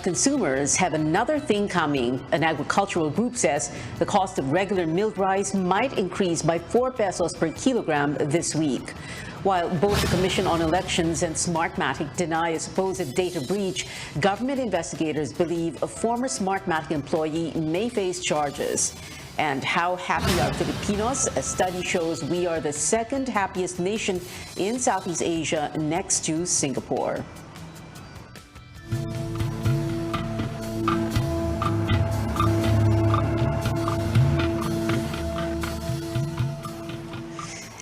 Consumers have another thing coming. An agricultural group says the cost of regular milled rice might increase by 4 pesos per kilogram this week. While both the Commission on Elections and Smartmatic deny a supposed data breach, government investigators believe a former Smartmatic employee may face charges. And how happy are Filipinos? A study shows we are the second happiest nation in Southeast Asia next to Singapore.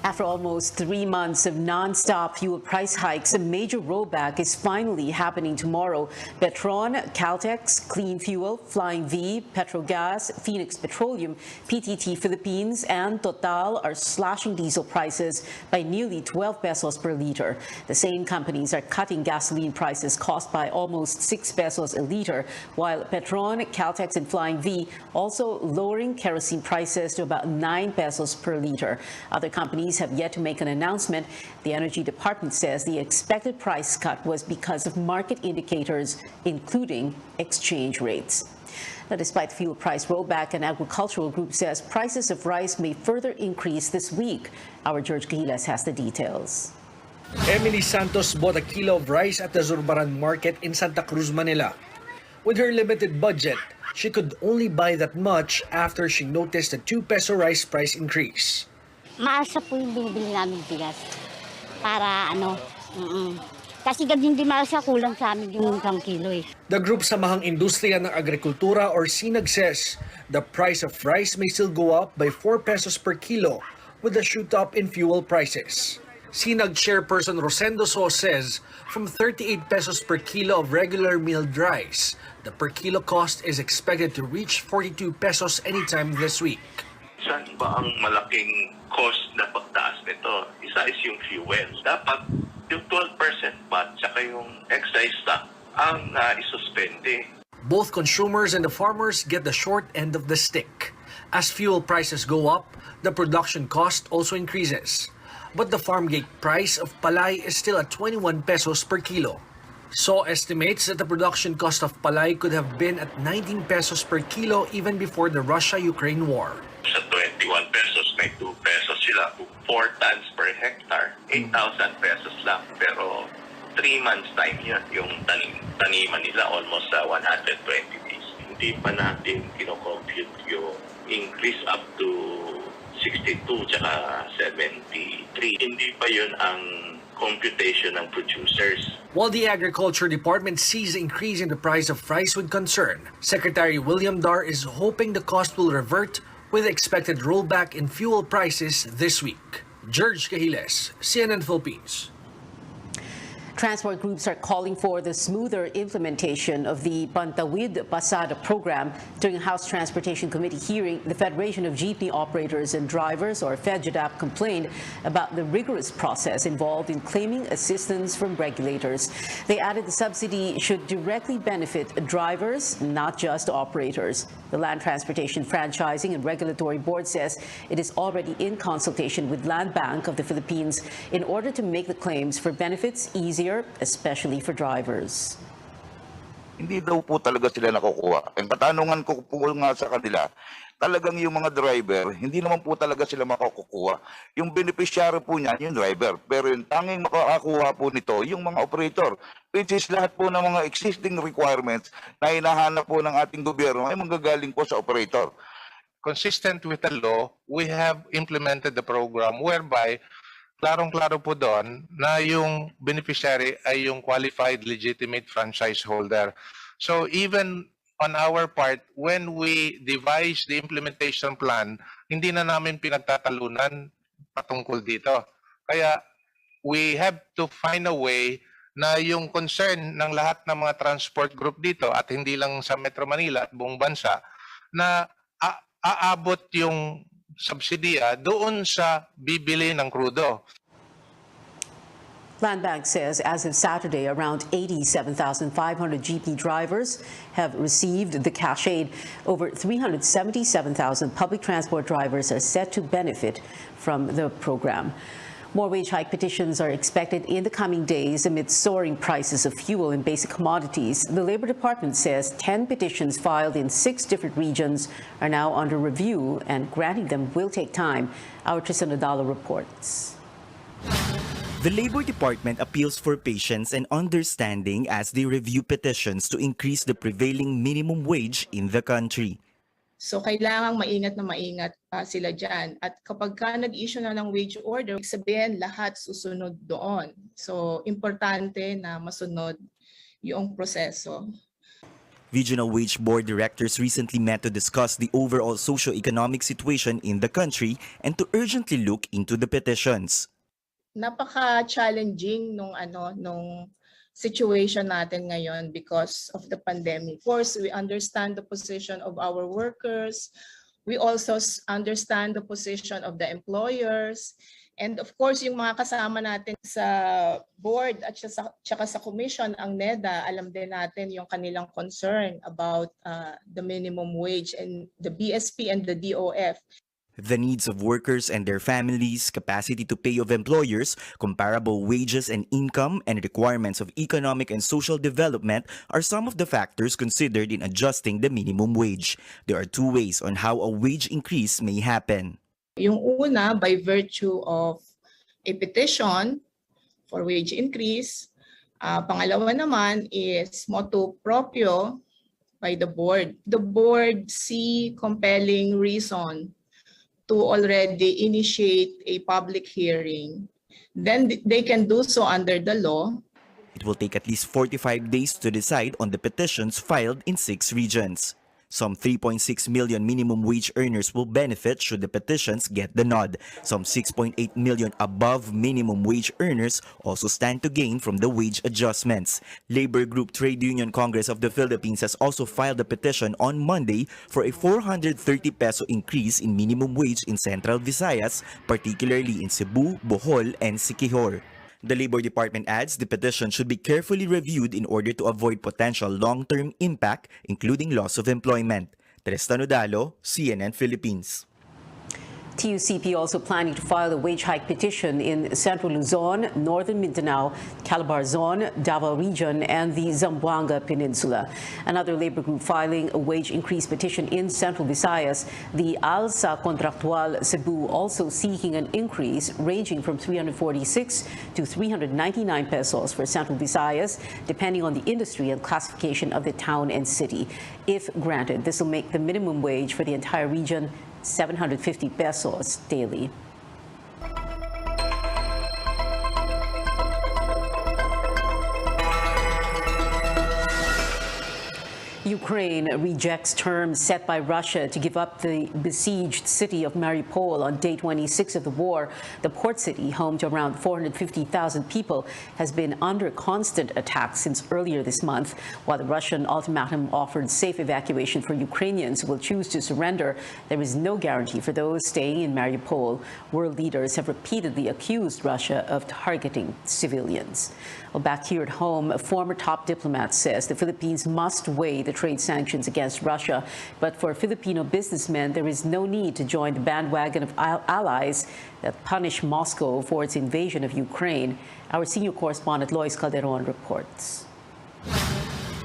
After almost 3 months of non-stop fuel price hikes, a major rollback is finally happening tomorrow. Petron, Caltex, Clean Fuel, Flying V, Petrogas, Phoenix Petroleum, PTT Philippines, and Total are slashing diesel prices by nearly 12 pesos per liter. The same companies are cutting gasoline prices cost by almost 6 pesos a liter, while Petron, Caltex, and Flying V also lowering kerosene prices to about 9 pesos per liter. Other companies have yet to make an announcement. The Energy Department says the expected price cut was because of market indicators, including exchange rates. Now, despite the fuel price rollback, an agricultural group says prices of rice may further increase this week. Our George Gahilas has the details. Emily Santos bought a kilo of rice at the Zurbaran market in Santa Cruz, Manila. With her limited budget, she could only buy that much after she noticed a 2 peso rice price increase. Maasa po yung binibili namin bigas para kasi hindi maasa kulang sa amin yung 1 kilo eh. The group Samahang Industriya ng Agrikultura or SINAG says the price of rice may still go up by 4 pesos per kilo with a shoot up in fuel prices. SINAG chairperson Rosendo So says from 38 pesos per kilo of regular milled rice, the per kilo cost is expected to reach 42 pesos anytime this week. Saan ba ang malaking cost na pagtaas nito? Isa is yung fuel. Dapat yung 12% pa tsaka yung excise tax ang isuspende. Both consumers and the farmers get the short end of the stick. As fuel prices go up, the production cost also increases. But the farm gate price of palay is still at 21 pesos per kilo. So estimates that the production cost of palay could have been at 19 pesos per kilo even before the Russia-Ukraine war. Sa 21 pesos, may 2 pesos sila. 4 tons per hectare, 8,000 pesos lang. Pero 3 months time yun, yung taniman nila almost 120 days. Hindi pa natin kinocompute yung increase up to 62 tsaka 73. Hindi pa yun ang computation ng producers. While the Agriculture Department sees the increase in the price of rice with concern, Secretary William Dar is hoping the cost will revert with expected rollback in fuel prices this week. George Gahiles, CNN Philippines. Transport groups are calling for the smoother implementation of the Pantawid Pasada program. During a House Transportation Committee hearing, the Federation of Jeepney Operators and Drivers, or FEDJADAP, complained about the rigorous process involved in claiming assistance from regulators. They added the subsidy should directly benefit drivers, not just operators. The Land Transportation Franchising and Regulatory Board says it is already in consultation with Land Bank of the Philippines in order to make the claims for benefits easier, especially for drivers. Hindi daw po talaga sila nakukuha. Ang katanungan ko po nga sa kanila, talagang yung mga driver, hindi naman po talaga sila makukuha. Yung beneficiary po niyan, yung driver. Pero yung tanging makakakuha po nito, yung mga operator. Which is lahat po ng mga existing requirements na hinahanap po ng ating gobyerno ay manggagaling po sa operator. Consistent with the law, we have implemented the program whereby klarong-klaro po doon na yung beneficiary ay yung qualified legitimate franchise holder. So even on our part, when we devise the implementation plan, hindi na namin pinagtatalunan patungkol dito. Kaya we have to find a way na yung concern ng lahat ng mga transport group dito at hindi lang sa Metro Manila at buong bansa na aabot yung subsidiya doon sa bibili ng krudo. Land Bank says as of Saturday, around 87,500 jeepney drivers have received the cash aid. Over 377,000 public transport drivers are set to benefit from the program. More wage hike petitions are expected in the coming days amid soaring prices of fuel and basic commodities. The Labor Department says 10 petitions filed in 6 different regions are now under review, and granting them will take time. Our Tristan Nadalo reports. The Labor Department appeals for patience and understanding as they review petitions to increase the prevailing minimum wage in the country. So kailangang maingat na maingat sila dyan. At kapag ka nag-issue na ng wage order, sabihin lahat susunod doon. So importante na masunod yung proseso. Regional Wage Board directors recently met to discuss the overall socio-economic situation in the country and to urgently look into the petitions. Napaka-challenging nung situation natin ngayon because of the pandemic. Of course, we understand the position of our workers. We also understand the position of the employers. And of course, yung mga kasama natin sa board at saka sa commission, ang NEDA, alam din natin yung kanilang concern about the minimum wage, and the BSP and the DOF. The needs of workers and their families, capacity to pay of employers, comparable wages and income, and requirements of economic and social development are some of the factors considered in adjusting the minimum wage. There are 2 ways on how a wage increase may happen. Yung una, by virtue of a petition for wage increase. Pangalawa naman is motu proprio by the board. The board see compelling reason to already initiate a public hearing. Then they can do so under the law. It will take at least 45 days to decide on the petitions filed in 6 regions. Some 3.6 million minimum wage earners will benefit should the petitions get the nod. Some 6.8 million above minimum wage earners also stand to gain from the wage adjustments. Labor Group Trade Union Congress of the Philippines has also filed a petition on Monday for a 430 peso increase in minimum wage in Central Visayas, particularly in Cebu, Bohol, and Siquijor. The Labor Department adds the petition should be carefully reviewed in order to avoid potential long-term impact, including loss of employment. Tristan Nadalo, CNN Philippines. TUCP also planning to file a wage hike petition in Central Luzon, Northern Mindanao, Calabarzon, Davao Region, and the Zamboanga Peninsula. Another labor group filing a wage increase petition in Central Visayas. The Alsa Contractual Cebu also seeking an increase ranging from 346 to 399 pesos for Central Visayas, depending on the industry and classification of the town and city. If granted, this will make the minimum wage for the entire region 750 pesos daily. Ukraine rejects terms set by Russia to give up the besieged city of Mariupol on day 26 of the war. The port city, home to around 450,000 people, has been under constant attack since earlier this month. While the Russian ultimatum offered safe evacuation for Ukrainians who will choose to surrender, there is no guarantee for those staying in Mariupol. World leaders have repeatedly accused Russia of targeting civilians. Well, back here at home, a former top diplomat says the Philippines must weigh the trade sanctions against Russia. But for Filipino businessmen, there is no need to join the bandwagon of allies that punish Moscow for its invasion of Ukraine. Our senior correspondent Lois Calderon reports.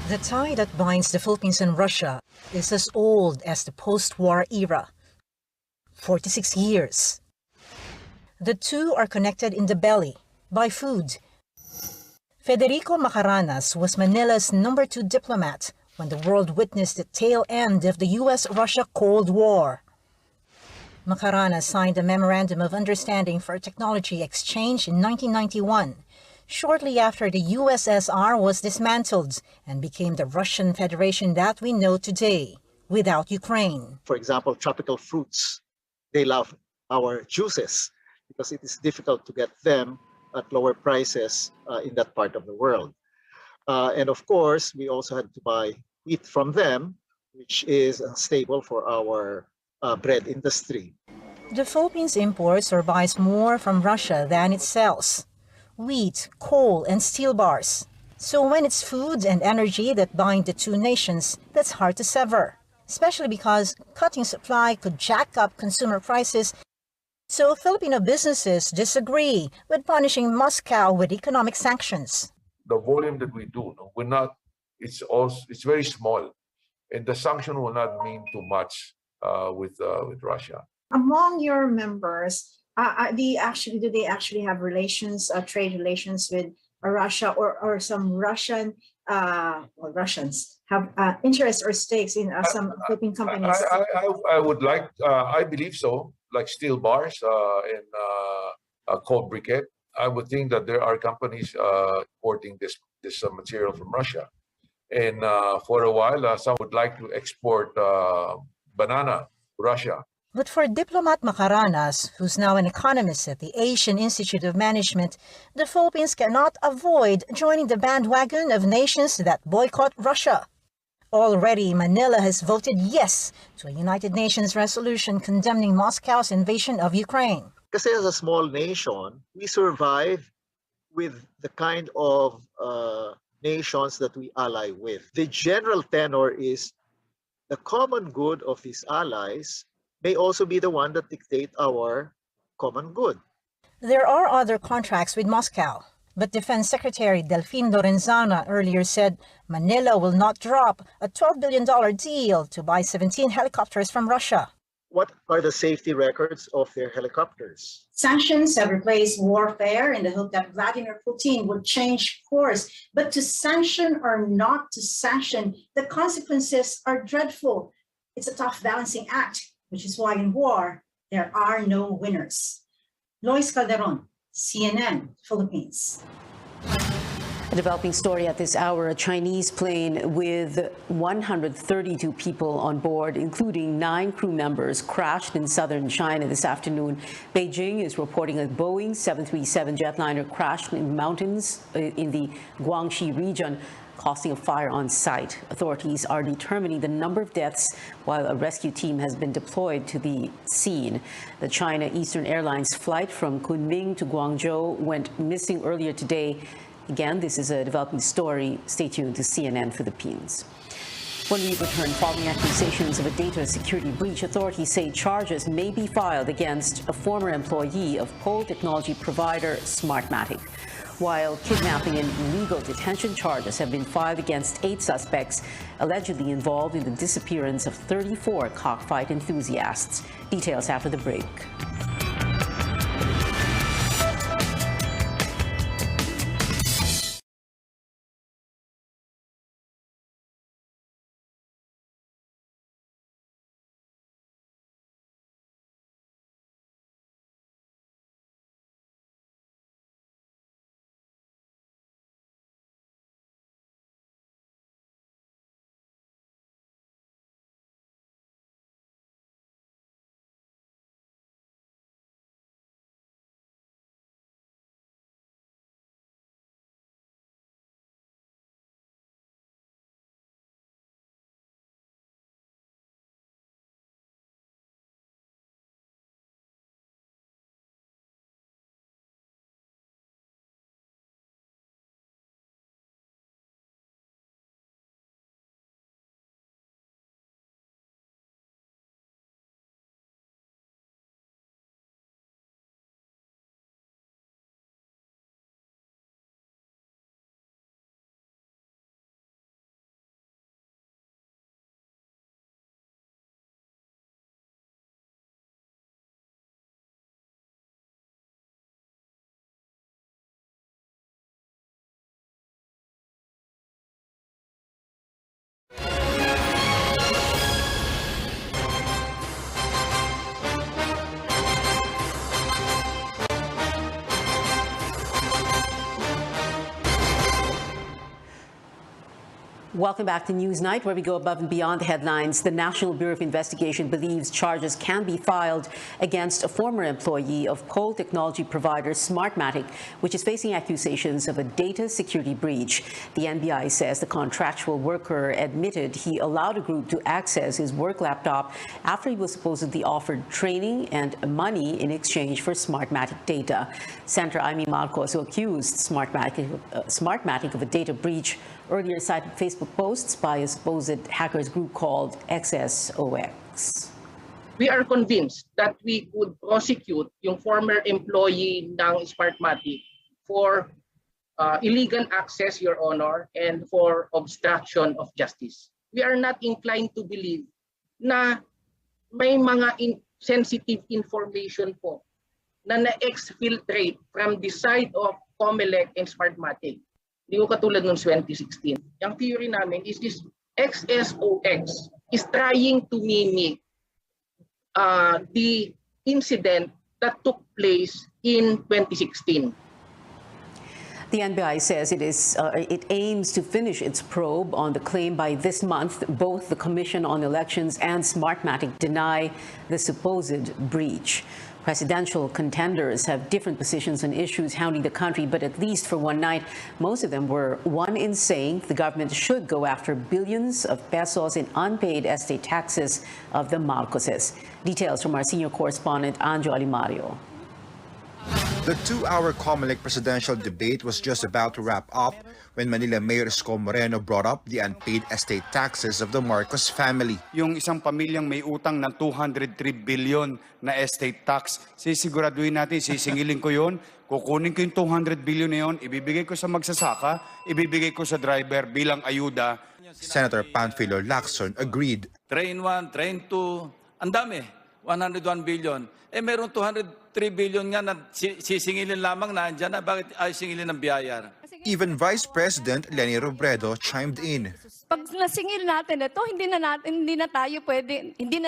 The tie that binds the Philippines and Russia is as old as the post-war era. 46 years. The two are connected in the belly by food. Federico Macaranas was Manila's #2 diplomat when the world witnessed the tail end of the U.S.-Russia Cold War. Macaranas signed a Memorandum of Understanding for Technology Exchange in 1991, shortly after the USSR was dismantled and became the Russian Federation that we know today, without Ukraine. For example, tropical fruits, they love our juices because it is difficult to get them at lower prices in that part of the world. And of course, we also had to buy wheat from them, which is a staple for our bread industry. The Philippines imports or buys more from Russia than it sells: wheat, coal, and steel bars. So when it's food and energy that bind the two nations, that's hard to sever, especially because cutting supply could jack up consumer prices So Filipino businesses disagree with punishing Moscow with economic sanctions. The volume that we do, no, we're not. It's very small, and the sanction will not mean too much with Russia. Among your members, do they actually have relations, trade relations with Russia, or some Russian Russians have interests or stakes in some Philippine companies? I would like. I believe so. Like steel bars and cold briquette. I would think that there are companies importing this material from Russia, and for a while, some would like to export banana to Russia. But for diplomat Macaranas, who's now an economist at the Asian Institute of Management, the Philippines cannot avoid joining the bandwagon of nations that boycott Russia. Already, Manila has voted yes to a United Nations resolution condemning Moscow's invasion of Ukraine. Kasi as a small nation, we survive with the kind of nations that we ally with. The general tenor is the common good of these allies may also be the one that dictate our common good. There are other contracts with Moscow, but Defense Secretary Delfin Lorenzana earlier said Manila will not drop a $12 billion deal to buy 17 helicopters from Russia. What are the safety records of their helicopters? Sanctions have replaced warfare in the hope that Vladimir Putin would change course. But to sanction or not to sanction, the consequences are dreadful. It's a tough balancing act, which is why in war, there are no winners. Lois Calderon, CNN, Philippines. A developing story at this hour, a Chinese plane with 132 people on board, including 9 crew members, crashed in southern China this afternoon. Beijing is reporting a Boeing 737 jetliner crashed in mountains in the Guangxi region, causing a fire on site. Authorities are determining the number of deaths while a rescue team has been deployed to the scene. The China Eastern Airlines flight from Kunming to Guangzhou went missing earlier today. Again, this is a developing story. Stay tuned to CNN Philippines. When we return, following accusations of a data security breach, authorities say charges may be filed against a former employee of pole technology provider Smartmatic. While kidnapping and illegal detention charges have been filed against 8 suspects allegedly involved in the disappearance of 34 cockfight enthusiasts. Details after the break. Welcome back to Newsnight, where we go above and beyond the headlines. The National Bureau of Investigation believes charges can be filed against a former employee of pole technology provider Smartmatic, which is facing accusations of a data security breach. The NBI says the contractual worker admitted he allowed a group to access his work laptop after he was supposedly offered training and money in exchange for Smartmatic data. Senator Amy Marcos, who accused Smartmatic of a data breach, earlier cited Facebook posts by a supposed hackers group called XSOX. we are convinced that we could prosecute yung former employee ng Smartmatic for illegal access, Your Honor, and for obstruction of justice. We are not inclined to believe na may mga sensitive information po na na-exfiltrate from the side of COMELEC and Smartmatic. Hindi ko katulad noong 2016. Yung theory namin is this XSOX is trying to mimic the incident that took place in 2016. The NBI says it aims to finish its probe on the claim by this month. Both the Commission on Elections and Smartmatic deny the supposed breach. Presidential contenders have different positions on issues hounding the country, but at least for one night, most of them were one in saying the government should go after billions of pesos in unpaid estate taxes of the Marcoses. Details from our senior correspondent, Anjo Alimario. The 2-hour COMELEC presidential debate was just about to wrap up when Manila Mayor Isko Moreno brought up the unpaid estate taxes of the Marcos family. Yung isang pamilyang may utang ng 203 billion na estate tax, sisiguraduhin natin, sisingilin ko yon, kukunin ko yung 200 billion na yon, ibibigay ko sa magsasaka, ibibigay ko sa driver bilang ayuda. Senator Panfilo Lacson agreed. Train 1, Train 2, ang dami, 101 billion. Meron 203 billion nga na sisingilin lamang na andyan na, bakit ay singilin ng biyaya? Even Vice President Leni Robredo chimed in. Pag nasingil natin ito, hindi na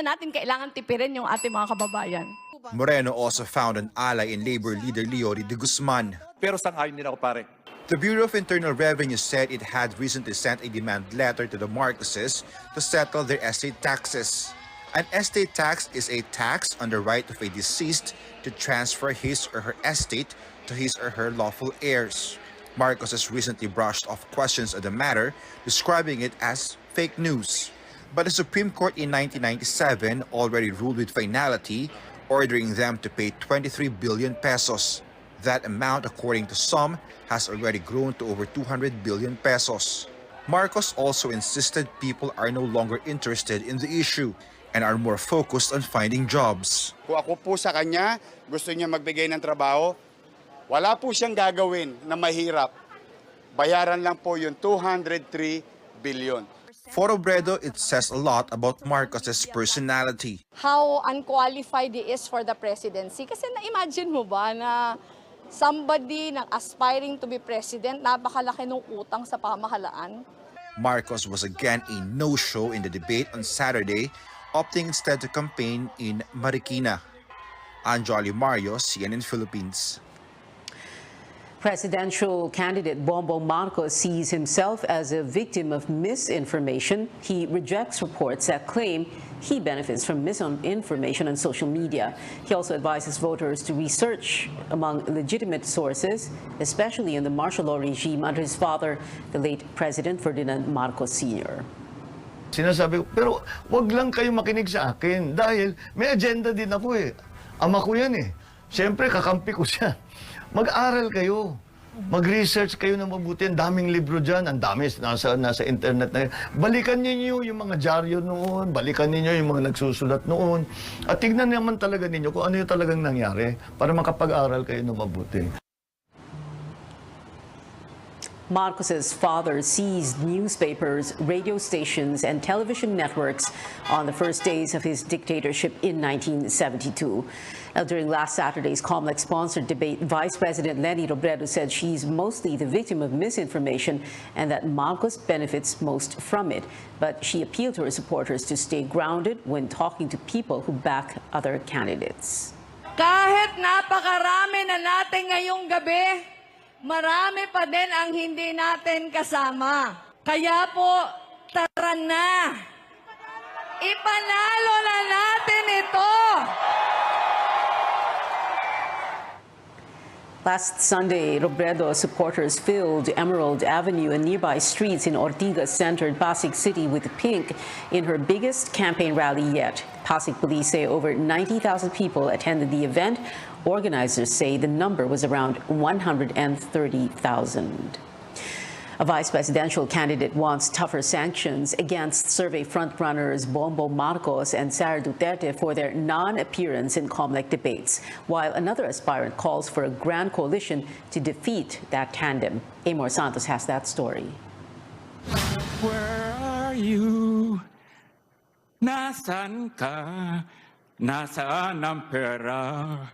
natin kailangan tipirin yung ating mga kababayan. Moreno also found an ally in Labor leader Leory de Guzman. Pero sang-ayon din ako, pare. The Bureau of Internal Revenue said it had recently sent a demand letter to the Marcoses to settle their estate taxes. An estate tax is a tax on the right of a deceased to transfer his or her estate to his or her lawful heirs. Marcos has recently brushed off questions of the matter, describing it as fake news. But the Supreme Court in 1997 already ruled with finality, ordering them to pay 23 billion pesos. That amount, according to some, has already grown to over 200 billion pesos. Marcos also insisted people are no longer interested in the issue and are more focused on finding jobs. Kung ako po sa kanya, gusto niya magbigay ng trabaho, wala po siyang gagawin na mahirap. Bayaran lang po yung 203 billion. For Robredo, it says a lot about Marcos's personality. How unqualified he is for the presidency. Kasi na-imagine mo ba na somebody na aspiring to be president, napakalaki ng utang sa pamahalaan? Marcos was again a no-show in the debate on Saturday, opting instead to campaign in Marikina. Anjo Alimario, CNN Philippines. Presidential candidate Bongbong Marcos sees himself as a victim of misinformation. He rejects reports that claim he benefits from misinformation on social media. He also advises voters to research among legitimate sources, especially in the martial law regime under his father, the late President Ferdinand Marcos Sr. Sinasabi ko, pero wag lang kayo makinig sa akin dahil may agenda din ako eh. Ama ko yan eh. Siyempre, kakampi ko siya. Mag-aral kayo. Mag-research kayo na mabuti. Ang daming libro dyan. Ang dami nasa internet na yun. Balikan ninyo yung mga dyaryo noon. Balikan ninyo yung mga nagsusulat noon. At tignan naman talaga ninyo kung ano yung talagang nangyari para makapag-aral kayo na mabuti. Marcos's father seized newspapers, radio stations, and television networks on the first days of his dictatorship in 1972. During last Saturday's COMELEC-sponsored debate, Vice President Leni Robredo said she's mostly the victim of misinformation and that Marcos benefits most from it. But she appealed to her supporters to stay grounded when talking to people who back other candidates. Kahit napakarami na natin ngayong gabi, marami pa din ang hindi natin kasama. Kaya po, tara na. Ipanalo na natin ito. Last Sunday, Robredo supporters filled Emerald Avenue and nearby streets in Ortigas-centered Pasig City with pink in her biggest campaign rally yet. Pasig police say over 90,000 people attended the event. Organizers say the number was around 130,000. A vice presidential candidate wants tougher sanctions against survey frontrunners Bongbong Marcos and Sara Duterte for their non-appearance in COMELEC debates, while another aspirant calls for a grand coalition to defeat that tandem. Amor Santos has that story. Where are you? Nasaan ka? Nasaan ang pera?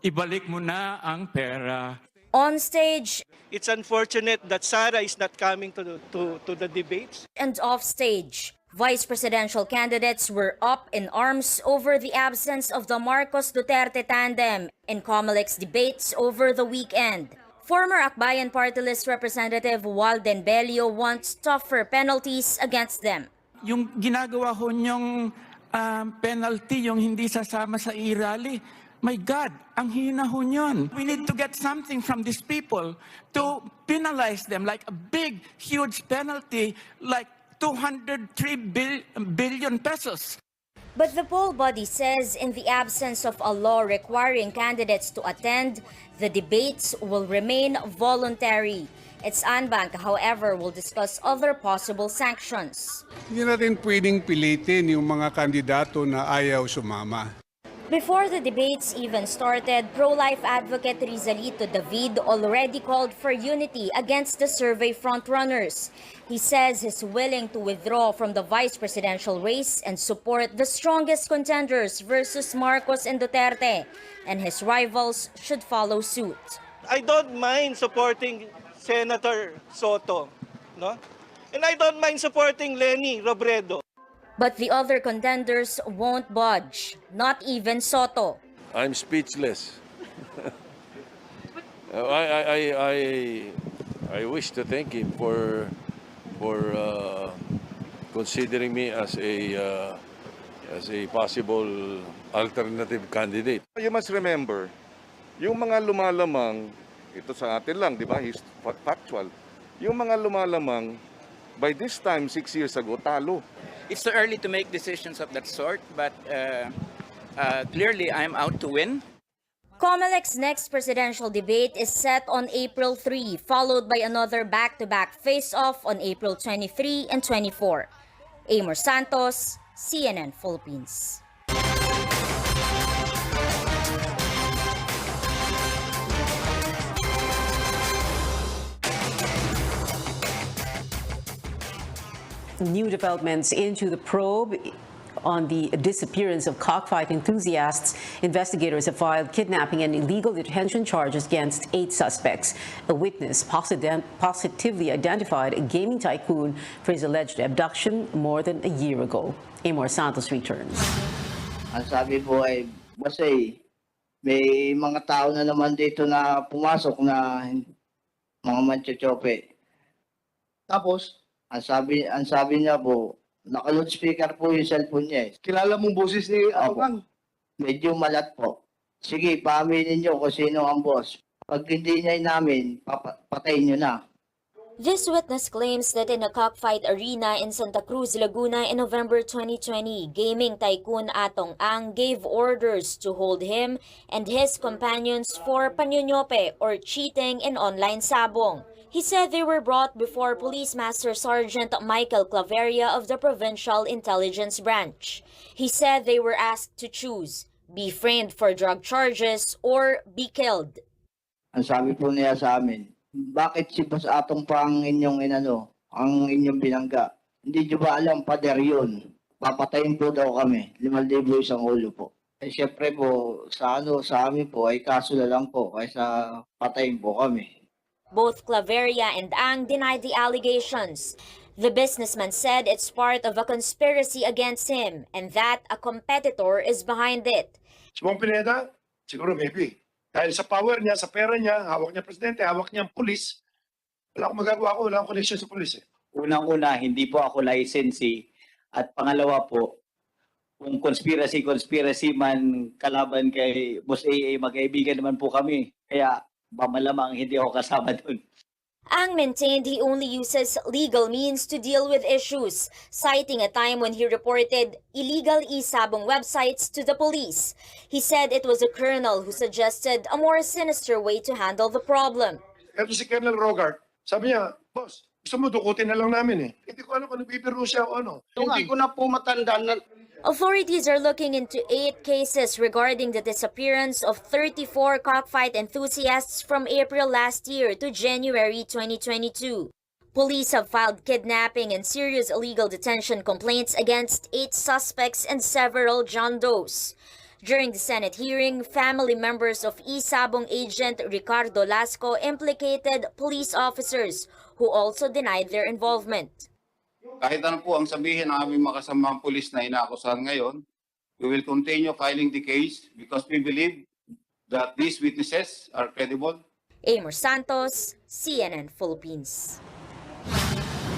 Ibalik mo na ang pera. On stage, it's unfortunate that Sara is not coming to the debates. And off stage, vice presidential candidates were up in arms over the absence of the Marcos-Duterte tandem in COMELEC's debates over the weekend. Former Akbayan Party List Representative Walden Bello wants tougher penalties against them. Yung ginagawa ho niyong penalty, yung hindi sasama sa e-rally, my God, ang hina ho niyon. We need to get something from these people to penalize them, like a big, huge penalty, like 203 billion pesos. But the poll body says in the absence of a law requiring candidates to attend, the debates will remain voluntary. Its Anbank, however, will discuss other possible sanctions. Hindi natin pwedeng pilitin yung mga kandidato na ayaw sumama. Before the debates even started, pro-life advocate Rizalito David already called for unity against the survey frontrunners. He says he's willing to withdraw from the vice presidential race and support the strongest contenders versus Marcos and Duterte, and his rivals should follow suit. I don't mind supporting Senator Soto, no? And I don't mind supporting Lenny Robredo. But the other contenders won't budge, not even Soto. I'm speechless. I wish to thank him for considering me as a possible alternative candidate. You must remember, yung mga lumalamang, ito sa atin lang, di ba? Factual. Yung mga lumalamang, by this time, 6 years ago, talo. It's too early to make decisions of that sort, but clearly I'm out to win. COMELEC's next presidential debate is set on April 3, followed by another back-to-back face-off on April 23 and 24. Amor Santos, CNN Philippines. New developments into the probe on the disappearance of cockfight enthusiasts. Investigators have filed kidnapping and illegal detention charges against 8 suspects. A witness positively identified a gaming tycoon for his alleged abduction more than a year ago. Amor Santos returns. Ang sabi po ay, Bosay, may mga tao na naman dito na pumasok na mga manchochope. Tapos, ang sabi niya po, naka-loudspeaker po yung cellphone niya. Kilala mong boses ni Abang? Medyo malat po. Sige, paaminin niyo kung sino ang boss. Pag hindi niya namin, patayin niyo na. This witness claims that in a cockfight arena in Santa Cruz, Laguna in November 2020, gaming tycoon Atong Ang gave orders to hold him and his companions for panyonyope or cheating in online sabong. He said they were brought before Police Master Sergeant Michael Claveria of the Provincial Intelligence Branch. He said they were asked to choose, be framed for drug charges or be killed. Ang sabi po niya sa amin, bakit si Boss Atong pa ang inyong ang inyong binangga? Hindi niyo ba alam, pader yun? Papatayin po daw kami, 5,000 isang ulo po. Eh syempre po, sa amin po ay kaso na lang po, kaysa patayin po kami. Both Claveria and Ang denied the allegations. The businessman said it's part of a conspiracy against him and that a competitor is behind it. Si Bong Pineda, siguro maybe. Dahil sa power niya, sa pera niya, hawak niya presidente, hawak niya ang pulis. Wala akong magagawa ko, wala akong connection sa pulis. Unang-una, hindi po ako licensee. At pangalawa po, kung conspiracy man kalaban kay Boss AA, magkaibigan naman po kami. Kaya malamang hindi ako kasama dun. Ang maintained he only uses legal means to deal with issues, citing a time when he reported illegal e-sabong websites to the police. He said it was a colonel who suggested a more sinister way to handle the problem. Ito si Colonel Rogart, sabi niya, boss, Gusto mo, dukutin na lang namin eh. Hindi ko alam kung nabibiro siya o ano. Hindi ko na po matandaan na Authorities are looking into 8 cases regarding the disappearance of 34 cockfight enthusiasts from April last year to January 2022. Police have filed kidnapping and serious illegal detention complaints against 8 suspects and several John Does. During the Senate hearing, family members of Isabong agent Ricardo Lasco implicated police officers who also denied their involvement. Kahit ano po ang sabihin ng aming makasamang pulis na inaakusahan ngayon, we will continue filing the case because we believe that these witnesses are credible. Amor Santos, CNN Philippines.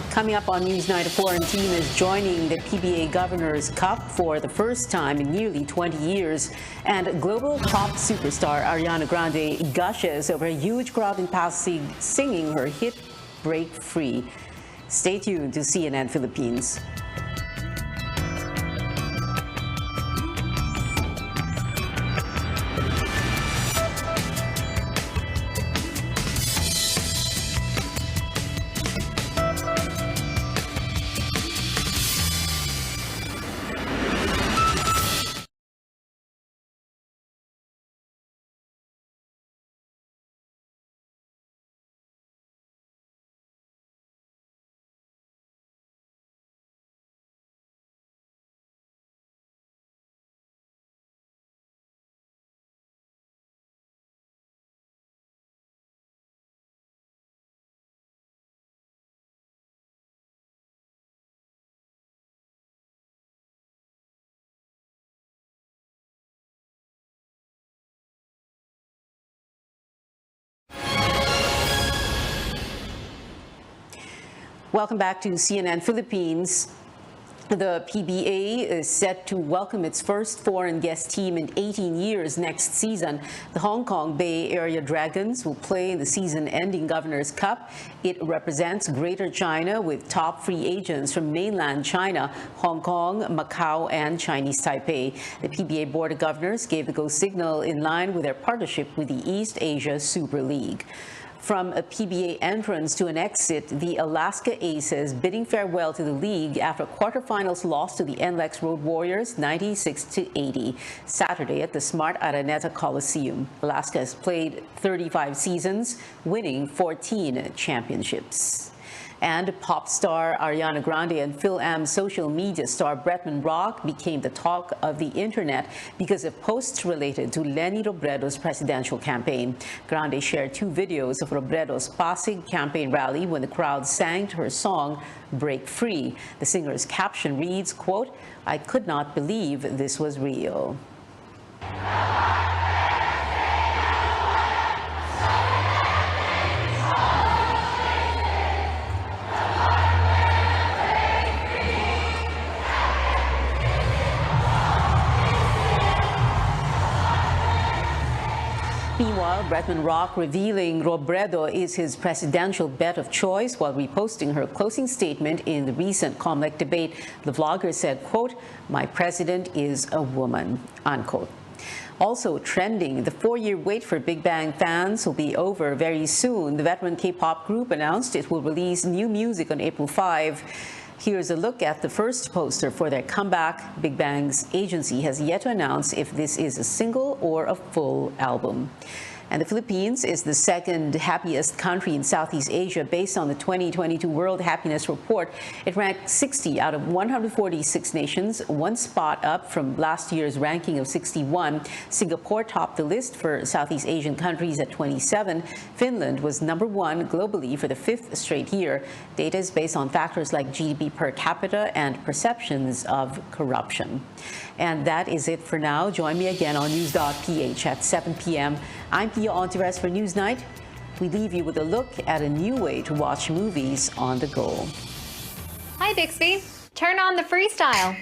Coming up on Newsnight, a foreign team is joining the PBA Governor's Cup for the first time in nearly 20 years. And global pop superstar Ariana Grande gushes over a huge crowd in Pasig singing her hit Break Free. Stay tuned to CNN Philippines. Welcome back to CNN Philippines. The PBA is set to welcome its first foreign guest team in 18 years next season. The Hong Kong Bay Area Dragons will play in the season-ending Governor's Cup. It represents Greater China with top free agents from mainland China, Hong Kong, Macau, and Chinese Taipei. The PBA Board of Governors gave the go signal in line with their partnership with the East Asia Super League. From a PBA entrance to an exit, the Alaska Aces bidding farewell to the league after quarterfinals loss to the NLEX Road Warriors 96-80 Saturday at the Smart Araneta Coliseum. Alaska has played 35 seasons, winning 14 championships. And pop star Ariana Grande and Phil-Am social media star Bretman Rock became the talk of the internet because of posts related to Leni Robredo's presidential campaign. Grande shared 2 videos of Robredo's Pasig campaign rally when the crowd sang her song Break Free. The singer's caption reads, quote, "I could not believe this was real." Meanwhile, Bretman Rock revealing Robredo is his presidential bet of choice while reposting her closing statement in the recent COMELEC debate. The vlogger said, quote, "My president is a woman," unquote. Also trending, the 4-year wait for Big Bang fans will be over very soon. The veteran K-pop group announced it will release new music on April 5. Here's a look at the first poster for their comeback. Big Bang's agency has yet to announce if this is a single or a full album. And the Philippines is the second happiest country in Southeast Asia based on the 2022 World Happiness Report. It ranked 60 out of 146 nations, 1 spot up from last year's ranking of 61. Singapore topped the list for Southeast Asian countries at 27. Finland was number 1 globally for the 5th straight year. Data is based on factors like GDP per capita and perceptions of corruption. And that is it for now. Join me again on News.ph at 7 p.m. I'm Pia Ontiveros for Newsnight. We leave you with a look at a new way to watch movies on the go. Hi, Bixby. Turn on the Freestyle.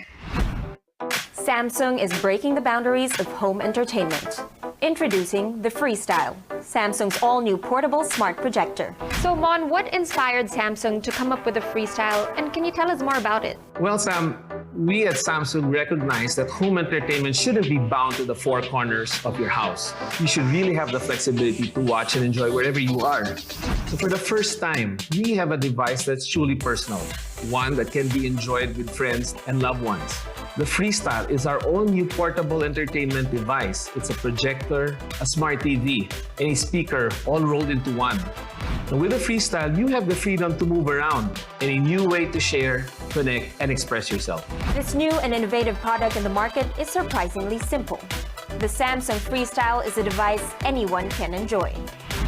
Samsung is breaking the boundaries of home entertainment. Introducing the Freestyle, Samsung's all-new portable smart projector. So, Mon, what inspired Samsung to come up with the Freestyle, and can you tell us more about it? Well, Sam, We at Samsung recognize that home entertainment shouldn't be bound to the four corners of your house. You should really have the flexibility to watch and enjoy wherever you are. So for the first time, we have a device that's truly personal, one that can be enjoyed with friends and loved ones. The Freestyle is our own new portable entertainment device. It's a projector, a smart TV, and a speaker all rolled into one. And with the Freestyle, you have the freedom to move around and a new way to share, connect, and express yourself. This new and innovative product in the market is surprisingly simple. The Samsung Freestyle is a device anyone can enjoy.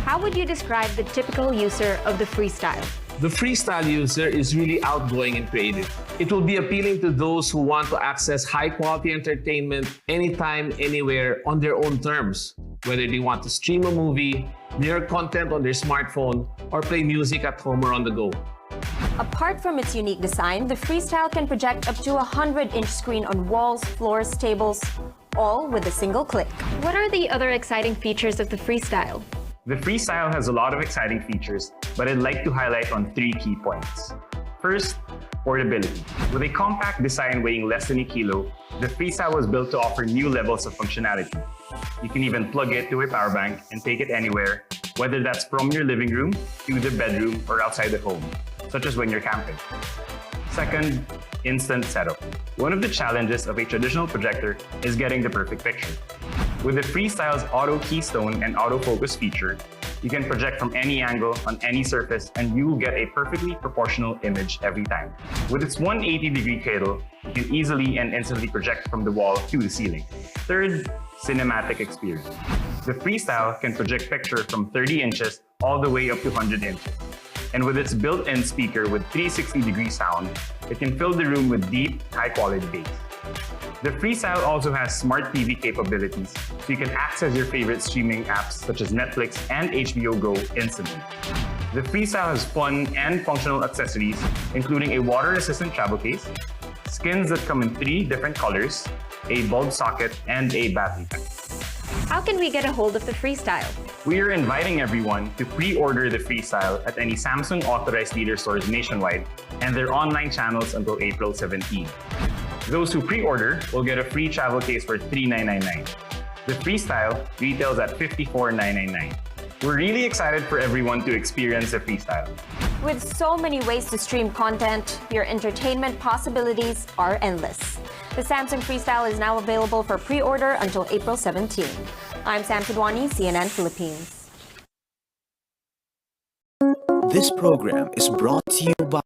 How would you describe the typical user of the Freestyle? The Freestyle user is really outgoing and creative. It will be appealing to those who want to access high-quality entertainment anytime, anywhere, on their own terms. Whether they want to stream a movie, mirror content on their smartphone, or play music at home or on the go. Apart from its unique design, the Freestyle can project up to a 100-inch screen on walls, floors, tables, all with a single click. What are the other exciting features of the Freestyle? The Freestyle has a lot of exciting features, but I'd like to highlight on 3 key points. First, portability. With a compact design weighing less than a kilo, the Freestyle was built to offer new levels of functionality. You can even plug it to a power bank and take it anywhere, whether that's from your living room to the bedroom or outside the home, such as when you're camping. Second, instant setup. One of the challenges of a traditional projector is getting the perfect picture. With the Freestyle's auto keystone and autofocus feature, you can project from any angle on any surface and you will get a perfectly proportional image every time. With its 180-degree cradle, you can easily and instantly project from the wall to the ceiling. Third, cinematic experience. The Freestyle can project picture from 30 inches all the way up to 100 inches. And with its built-in speaker with 360-degree sound, it can fill the room with deep, high-quality bass. The Freestyle also has smart TV capabilities, so you can access your favorite streaming apps such as Netflix and HBO Go instantly. The Freestyle has fun and functional accessories, including a water-resistant travel case, skins that come in 3 different colors, a bulb socket, and a battery pack. How can we get a hold of the Freestyle? We are inviting everyone to pre-order the Freestyle at any Samsung authorized dealer stores nationwide and their online channels until April 17. Those who pre-order will get a free travel case for $3,999. The Freestyle retails at $54,999. We're really excited for everyone to experience the Freestyle. With so many ways to stream content, your entertainment possibilities are endless. The Samsung Freestyle is now available for pre-order until April 17. I'm Sam Sidwani, CNN Philippines. This program is brought to you by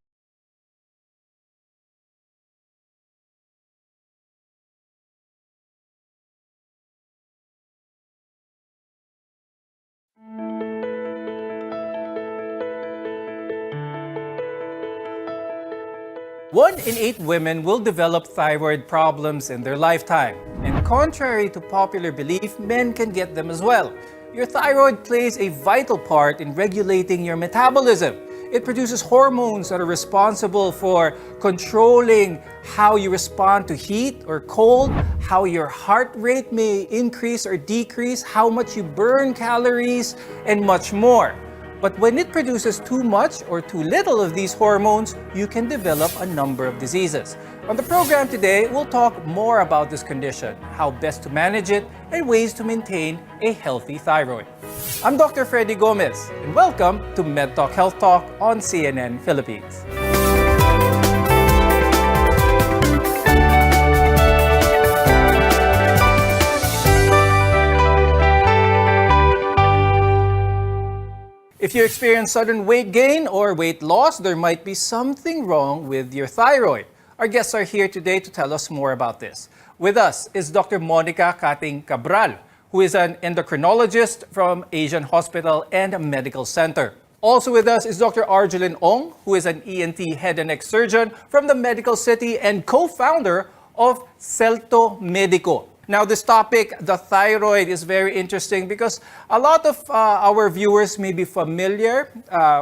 One in 8 women will develop thyroid problems in their lifetime. And contrary to popular belief, men can get them as well. Your thyroid plays a vital part in regulating your metabolism. It produces hormones that are responsible for controlling how you respond to heat or cold, how your heart rate may increase or decrease, how much you burn calories, and much more. But when it produces too much or too little of these hormones, you can develop a number of diseases. On the program today, we'll talk more about this condition, how best to manage it, and ways to maintain a healthy thyroid. I'm Dr. Freddy Gomez, and welcome to MedTalk Health Talk on CNN Philippines. If you experience sudden weight gain or weight loss, there might be something wrong with your thyroid. Our guests are here today to tell us more about this. With us is Dr. Monica Kating Cabral, who is an endocrinologist from Asian Hospital and Medical Center. Also with us is Dr. Arjelyn Ong, who is an ENT head and neck surgeon from the Medical City and co-founder of Celto Medico. Now, this topic, the thyroid, is very interesting because a lot of our viewers may be familiar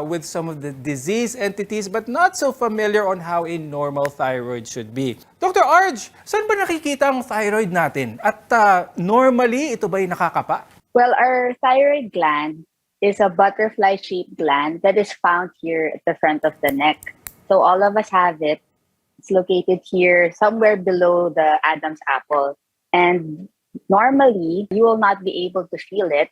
with some of the disease entities but not so familiar on how a normal thyroid should be. Dr. Arj, saan ba nakikita ang thyroid natin? At normally, ito ba'y nakakapa? Well, our thyroid gland is a butterfly-shaped gland that is found here at the front of the neck. So all of us have it. It's located here, somewhere below the Adam's apple. And normally, you will not be able to feel it,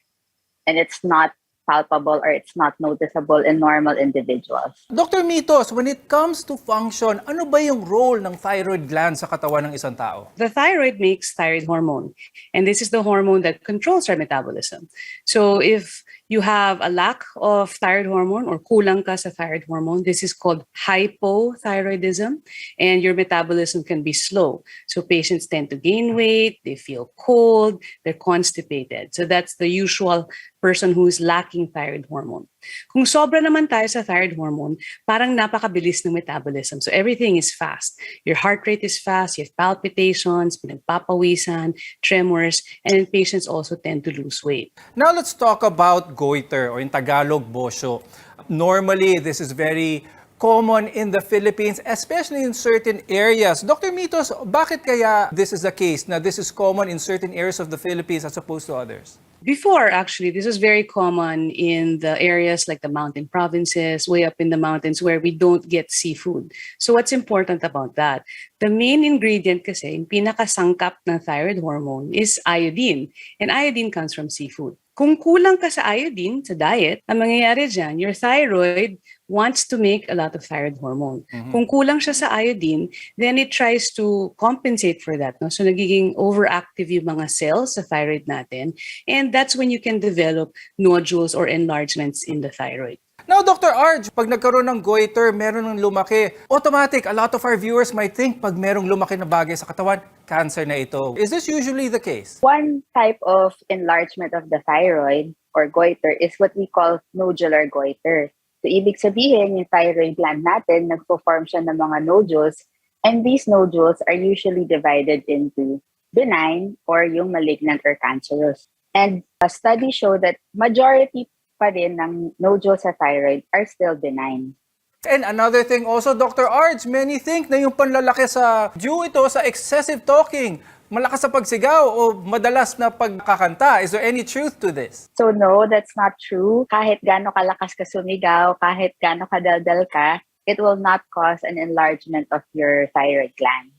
and it's not palpable or it's not noticeable in normal individuals. Dr. Mitos, when it comes to function, ano ba yung role ng thyroid gland sa katawan ng isang tao? The thyroid makes thyroid hormone, and this is the hormone that controls our metabolism. So if you have a lack of thyroid hormone or kulang ka sa thyroid hormone, this is called hypothyroidism, and your metabolism can be slow. So patients tend to gain weight, they feel cold, they're constipated. So that's the usual person who is lacking thyroid hormone. Kung sobra naman tayo sa thyroid hormone, parang napakabilis ng metabolism. So everything is fast. Your heart rate is fast, you have palpitations, pinagpapawisan, tremors, and patients also tend to lose weight. Now let's talk about goiter, or in Tagalog, bosyo. Normally, this is very common in the Philippines, especially in certain areas. Dr. Mitos, bakit kaya this is the case, na this is common in certain areas of the Philippines as opposed to others? Before, actually, this was very common in the areas like the mountain provinces, way up in the mountains where we don't get seafood. So what's important about that? The main ingredient kasi, yung pinakasangkap ng thyroid hormone is iodine. And iodine comes from seafood. Kung kulang ka sa iodine sa diet, ang mangyayari dyan, your thyroid wants to make a lot of thyroid hormone. Kung kulang siya sa iodine, then it tries to compensate for that. No? So nagiging overactive yung mga cells sa thyroid natin. And that's when you can develop nodules or enlargements in the thyroid. Now, Dr. Arj, pag nagkaroon ng goiter, meron ng lumaki, automatic, a lot of our viewers might think pag merong lumaki na bagay sa katawan, cancer na ito. Is this usually the case? One type of enlargement of the thyroid or goiter is what we call nodular goiter. So, ibig sabihin, yung thyroid gland natin, nagpo-form siya ng mga nodules, and these nodules are usually divided into benign or yung malignant or cancerous. And a study showed that majority pa rin ng nodules sa thyroid are still benign. And another thing also, Dr. Arj, many think na yung panlalaki sa due ito sa excessive talking, malakas sa pagsigaw o madalas na pagkakanta. Is there any truth to this? So no, that's not true. Kahit gaano kalakas ka sumigaw, kahit gaano kadaldal ka, it will not cause an enlargement of your thyroid gland.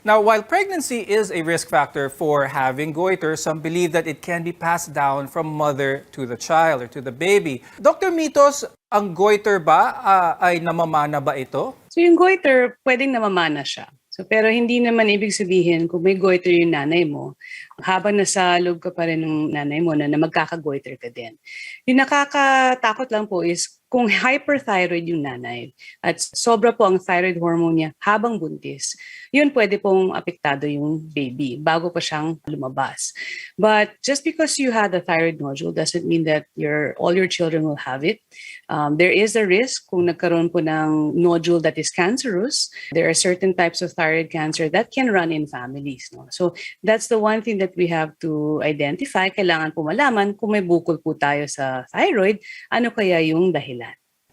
Now, while pregnancy is a risk factor for having goiter, some believe that it can be passed down from mother to the child or to the baby. Dr. Mitos, ang goiter ba ay namamana ba ito? So yung goiter, pwedeng namamana siya. So, pero hindi naman ibig sabihin kung may goiter yung nanay mo, habang nasa loob ka pa rin ng nanay mo na magkaka-goiter ka din. Yung nakakatakot lang po is kung hyperthyroid yung nanay at sobra po ang thyroid hormone niya habang buntis, yun pwede pong apektado yung baby bago pa siyang lumabas. But just because you had a thyroid nodule doesn't mean that all your children will have it. There is a risk kung nagkaroon po ng nodule that is cancerous. There are certain types of thyroid cancer that can run in families. No? So that's the one thing that we have to identify. Kailangan po malaman kung may bukol po tayo sa thyroid, ano kaya yung dahilan.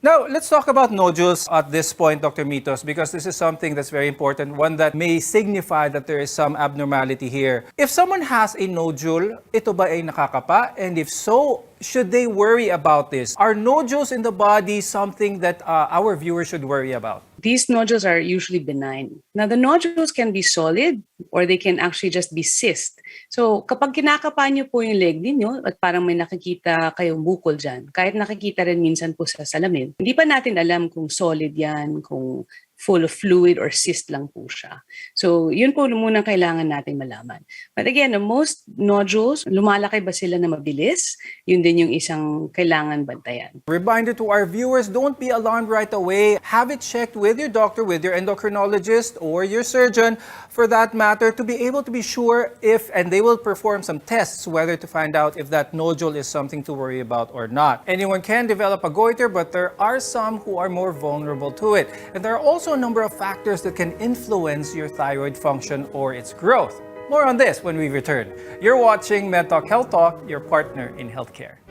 Now, let's talk about nodules at this point, Dr. Mitos, because this is something that's very important, one that may signify that there is some abnormality here. If someone has a nodule, ito ba ay nakakapa? And if so, should they worry about this? Are nodules in the body something that our viewers should worry about? These nodules are usually benign. Now, the nodules can be solid or they can actually just be cyst. So, kapag kinakapa niyo po yung leg ninyo at parang may nakikita kayong bukol dyan, kahit nakikita rin minsan po sa salamin, hindi pa natin alam kung solid yan, kung full of fluid or cyst lang po siya. So, yun po muna kailangan natin malaman. But again, most nodules, lumalaki ba sila na mabilis? Yun din yung isang kailangan bantayan. Reminder to our viewers, don't be alarmed right away. Have it checked with your doctor, with your endocrinologist, or your surgeon, for that matter, to be able to be sure if, and they will perform some tests, whether to find out if that nodule is something to worry about or not. Anyone can develop a goiter, but there are some who are more vulnerable to it. And there are also a number of factors that can influence your thyroid function or its growth. More on this when we return. You're watching MedTalk Health Talk, your partner in healthcare.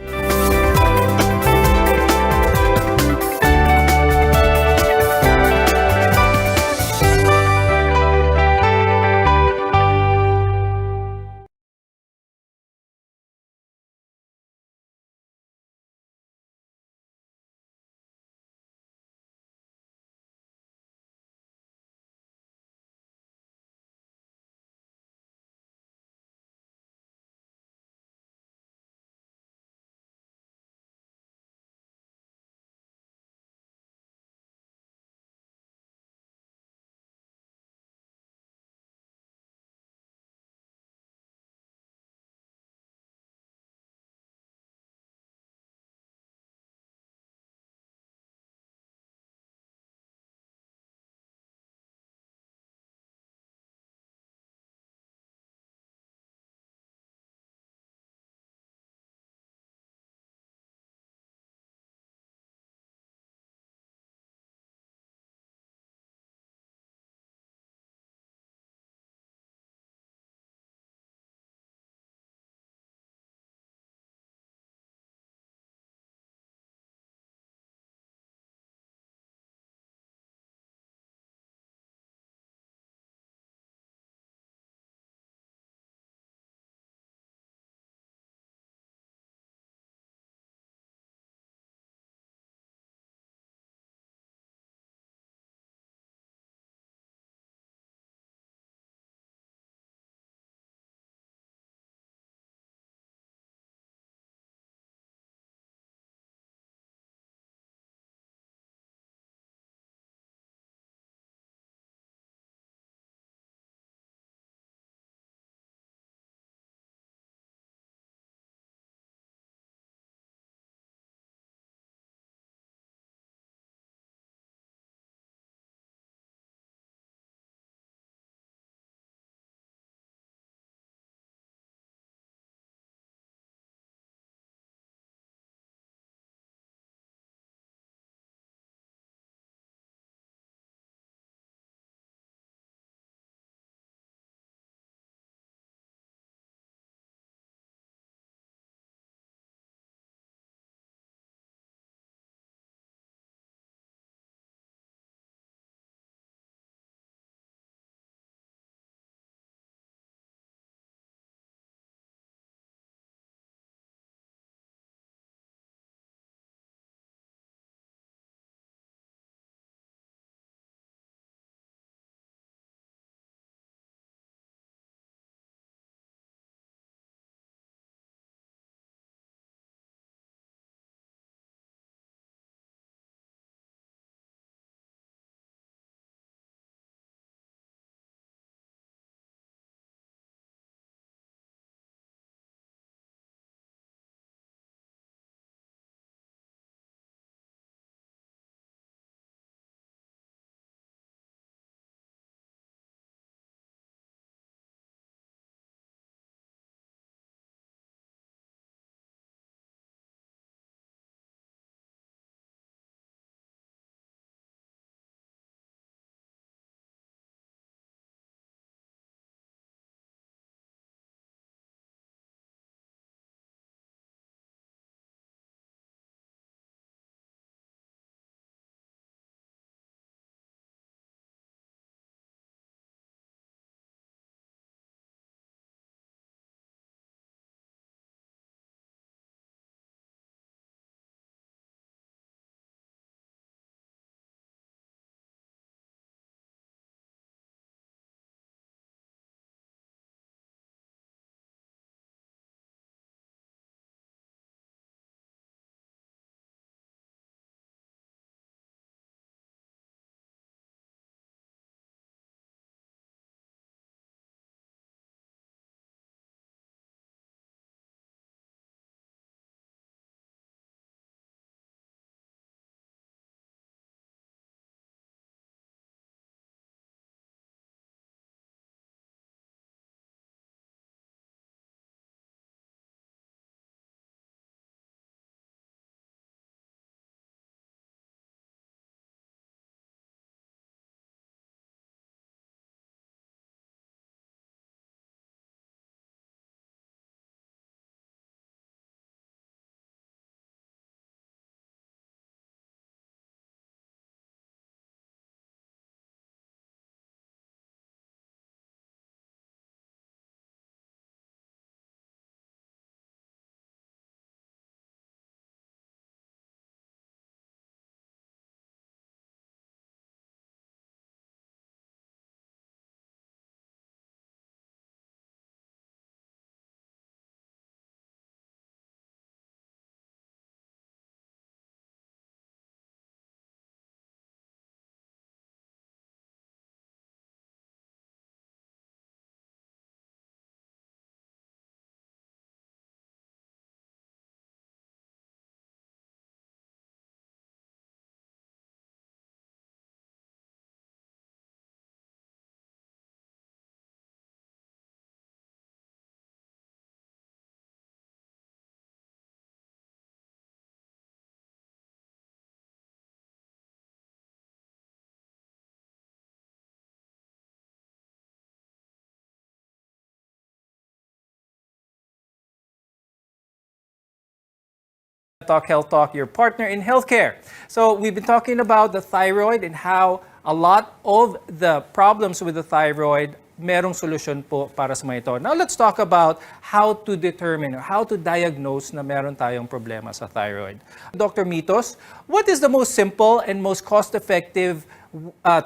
Talk Health Talk, your partner in healthcare. So we've been talking about the thyroid and how a lot of the problems with the thyroid, merong solusyon po para sa mga ito. Now let's talk about how to determine or how to diagnose na meron tayong problema sa thyroid. Dr. Mitos, what is the most simple and most cost-effective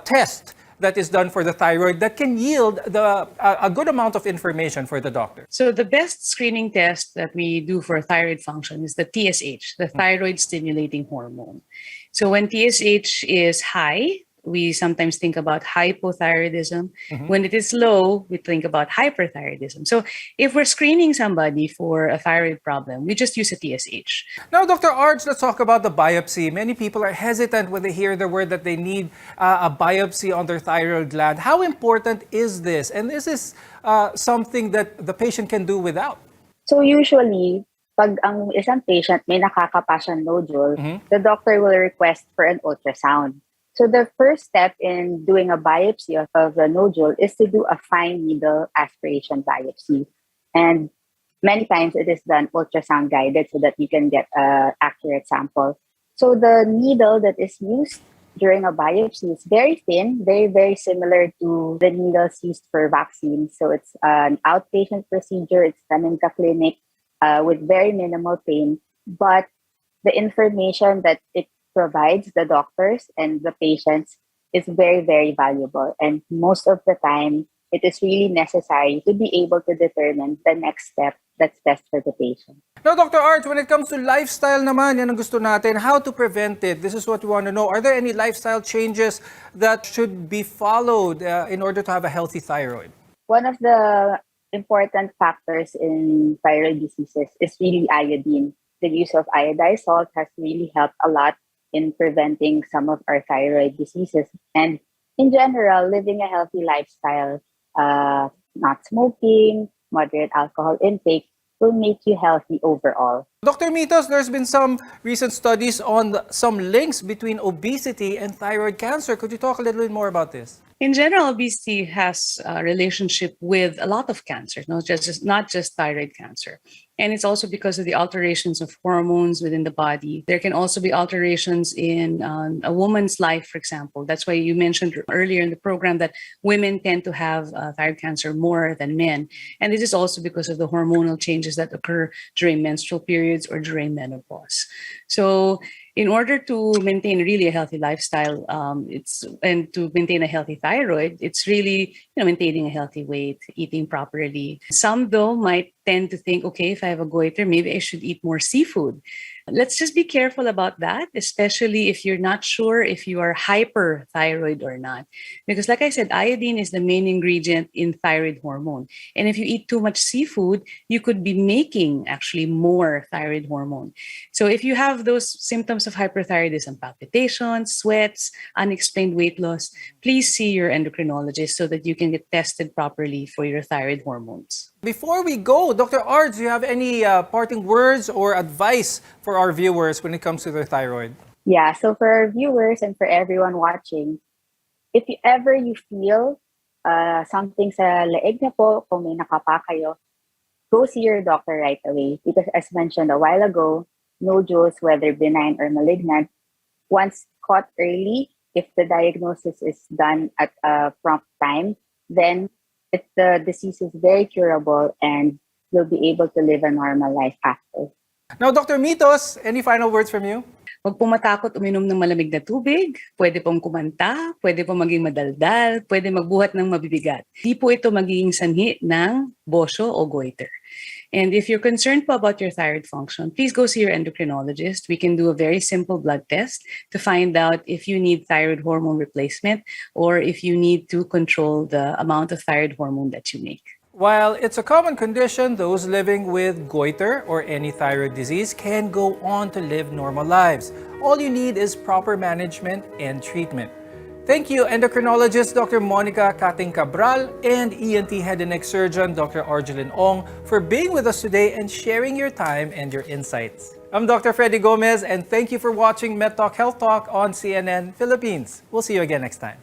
test that is done for the thyroid that can yield a good amount of information for the doctor? So the best screening test that we do for thyroid function is the TSH, the thyroid stimulating hormone. So when TSH is high, we sometimes think about hypothyroidism. When it is low, we think about hyperthyroidism. So if we're screening somebody for a thyroid problem, we just use a TSH. Now, Dr. Arj, let's talk about the biopsy. Many people are hesitant when they hear the word that they need a biopsy on their thyroid gland. How important is this? And is this something that the patient can do without? So usually, pag ang isang patient may nakakapasang nodule, the doctor will request for an ultrasound. So the first step in doing a biopsy of the nodule is to do a fine needle aspiration biopsy. And many times it is done ultrasound guided so that you can get an accurate sample. So the needle that is used during a biopsy is very thin, very, very similar to the needles used for vaccines. So it's an outpatient procedure. It's done in the clinic with very minimal pain. But the information that it provides the doctors and the patients is very, very valuable. And most of the time, it is really necessary to be able to determine the next step that's best for the patient. Now, Dr. Arj, when it comes to lifestyle naman, yan ang gusto natin, how to prevent it? This is what we want to know. Are there any lifestyle changes that should be followed in order to have a healthy thyroid? One of the important factors in thyroid diseases is really iodine. The use of iodized salt has really helped a lot in preventing some of our thyroid diseases. And in general, living a healthy lifestyle, not smoking, moderate alcohol intake, will make you healthy overall. Dr. Mitos, there's been some recent studies on some links between obesity and thyroid cancer. Could you talk a little bit more about this? In general, obesity has a relationship with a lot of cancers, not just thyroid cancer. And it's also because of the alterations of hormones within the body. There can also be alterations in a woman's life, for example. That's why you mentioned earlier in the program that women tend to have thyroid cancer more than men. And this is also because of the hormonal changes that occur during menstrual periods or during menopause. So in order to maintain really a healthy lifestyle, and to maintain a healthy thyroid, it's really maintaining a healthy weight, eating properly. Some though might tend to think, okay, if I have a goiter, maybe I should eat more seafood. Let's just be careful about that, especially if you're not sure if you are hyperthyroid or not. Because like I said, iodine is the main ingredient in thyroid hormone. And if you eat too much seafood, you could be making actually more thyroid hormone. So if you have those symptoms of hyperthyroidism, palpitations, sweats, unexplained weight loss, please see your endocrinologist so that you can get tested properly for your thyroid hormones. Before we go, Dr. Arj, do you have any parting words or advice for our viewers when it comes to their thyroid? Yeah, so for our viewers and for everyone watching, if you ever feel something sa leeg na po, kung may nakapa kayo, go see your doctor right away. Because as mentioned a while ago, nodules, whether benign or malignant, once caught early, if the diagnosis is done at a prompt time, then the disease is very curable and you'll be able to live a normal life after. Now, Dr. Mitos, any final words from you? Huwag pong matakot uminom ng malamig na tubig, pwede pong kumanta, pwede pong maging madaldal, pwede magbuhat ng mabibigat. Di po ito magiging sanhi ng bosyo o goiter. And if you're concerned po about your thyroid function, please go see your endocrinologist. We can do a very simple blood test to find out if you need thyroid hormone replacement or if you need to control the amount of thyroid hormone that you make. While it's a common condition, those living with goiter or any thyroid disease can go on to live normal lives. All you need is proper management and treatment. Thank you, endocrinologist Dr. Monica Kating Cabral and ENT head and neck surgeon Dr. Arjelyn Ong for being with us today and sharing your time and your insights. I'm Dr. Freddy Gomez and thank you for watching MedTalk Health Talk on CNN Philippines. We'll see you again next time.